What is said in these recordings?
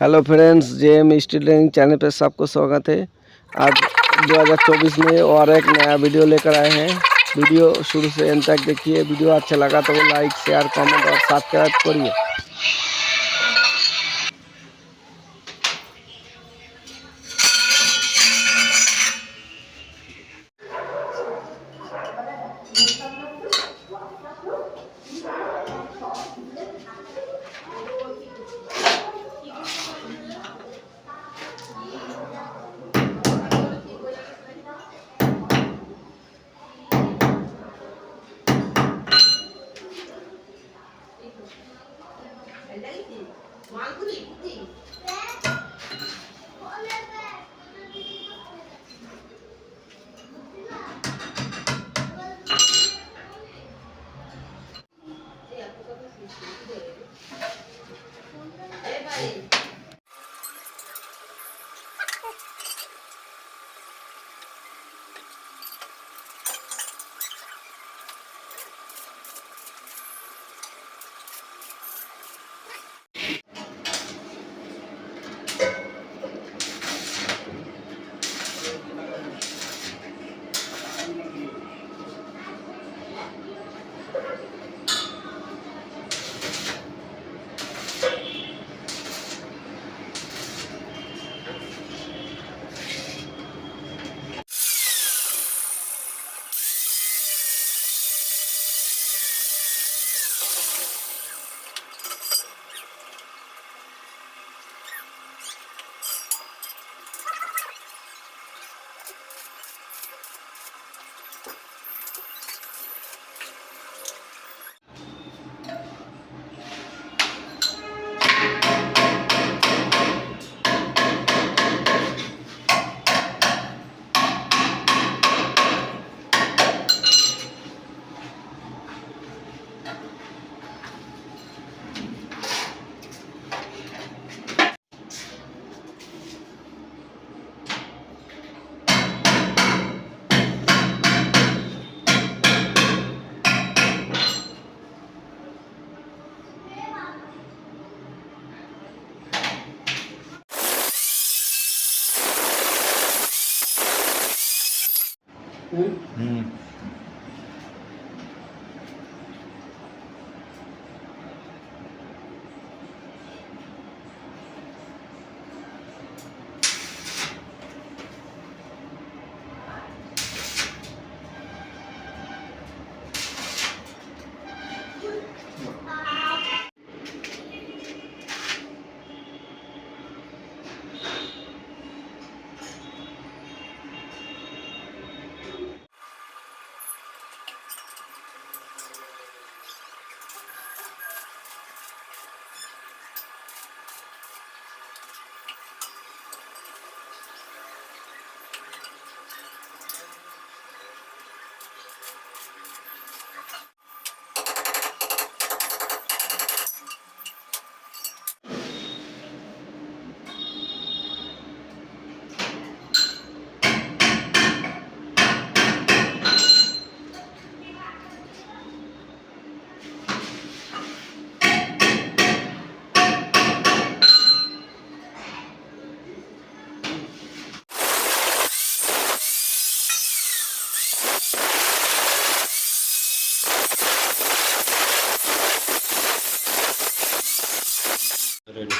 Hello friends, JM student channel पे सबको स्वागत है। आज 2024 में और एक नया वीडियो लेकर आए हैं। वीडियो शुरू से अंत तक देखिए। वीडियो अच्छा लगा तो लाइक शेयर कमेंट और सब्सक्राइब करिए। रेडी।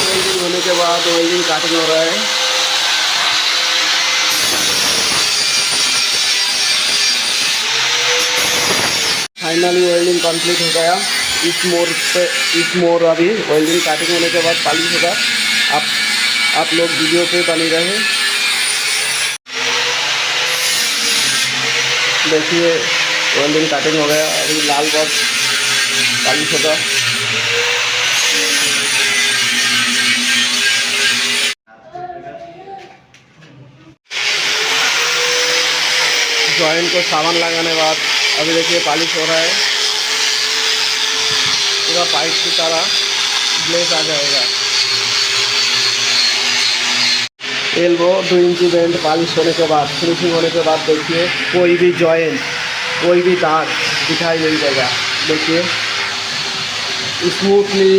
वेल्डिंग होने के बाद वेल्डिंग काटिंग हो रहा है। फाइनली वेल्डिंग कंप्लीट हो गया। इस मोर अभी वेल्डिंग काटिंग होने के बाद पॉलिश होगा। आप लोग वीडियो पे बने रहे। देखिए वेल्डिंग काटिंग हो गया, अभी लाल बॉक्स पॉलिश होगा। जॉइंट को सामान लगाने के बाद अभी देखिए पॉलिश हो रहा है। पूरा पाइप की तरह ग्लेस आ जाएगा। एल्बो 2 इंची बेंड पॉलिश होने के बाद, फिनिशिंग होने के बाद देखिए कोई भी जॉइंट, कोई भी दाग दिखाई नहीं देगा। देखिए स्मूथली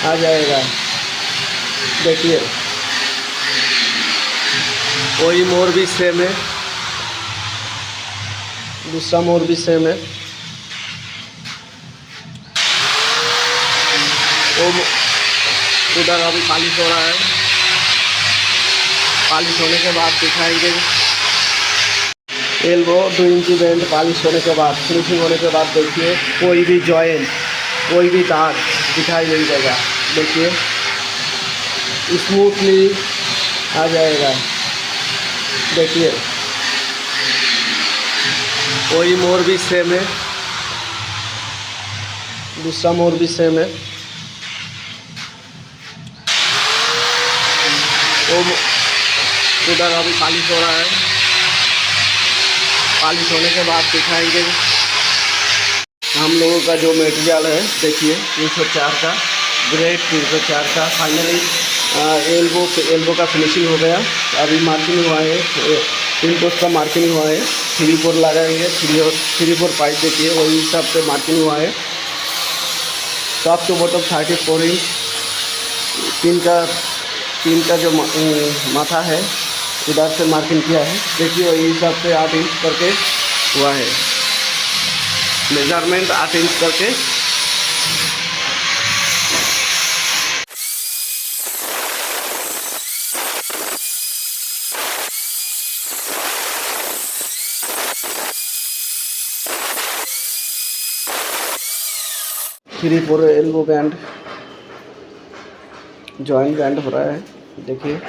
आ जाएगा। देखिए कोई मोर भी सेम है, दूसरा मोर भी सेम है। उधर अभी पॉलिश हो रहा है। पॉलिश होने के बाद दिखाएंगे। एल्बो 2 इंची बेंड पॉलिश होने के बाद, फिनिशिंग होने के बाद देखिए कोई भी जॉइंट, कोई भी दाग दिखाई नहीं देगा। देखिए स्मूथली आ जाएगा। देखिए कोई मोर भी सेम है, दूसरा मोर भी सेम है। उधर अभी पॉलिश हो रहा है। पॉलिश होने के बाद दिखाएंगे। हम लोगों का जो मटेरियल है देखिए 304 का, ग्रेड 304 का। फाइनली एल्बो का फिनिशिंग हो गया। अभी मार्किंग हुआ है, 3 पोस्ट का मार्किंग हुआ है। 3-4 लगाएंगे। 3-4 पाइप देखिए वही हिसाब से मार्किंग हुआ है। Top to bottom 34 inch. तीन का जो माथा है उधर से मार्किंग किया है। देखिए वही हिसाब से 8 इंच करके हुआ है। मेजरमेंट 8 इंच करके। Three four elbow band, joint band हो रहा है। देखिए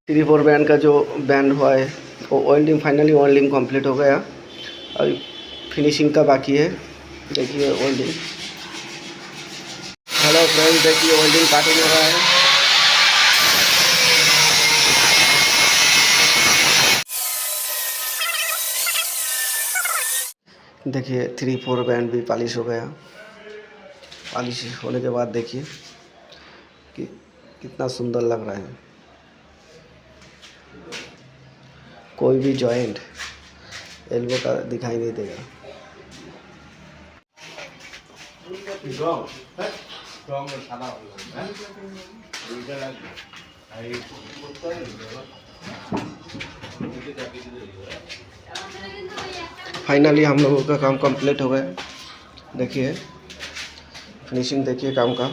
थ्री फोर बैंड का जो बैंड हुआ है वो वेल्डिंग, फाइनली वेल्डिंग कंप्लीट हो गया। अभी फिनिशिंग का बाकी है। देखिए वेल्डिंग। हेलो फ्रेंड्स, देखिए वेल्डिंग काटिंग हो रहा है। देखिए 3-4 बैंड भी पॉलिश हो गया। पॉलिश होने के बाद देखिए कि कितना सुंदर लग रहा है। कोई भी जॉइंट एल्बो का दिखाई नहीं देगा। फाइनली हम लोगों का काम कंप्लीट हो गया। देखिए फिनिशिंग, देखिए काम का।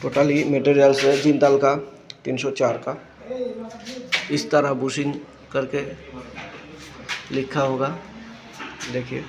टोटली मटेरियल से जिंदल का 304 का इस तरह बुशिंग करके लिखा होगा। देखिए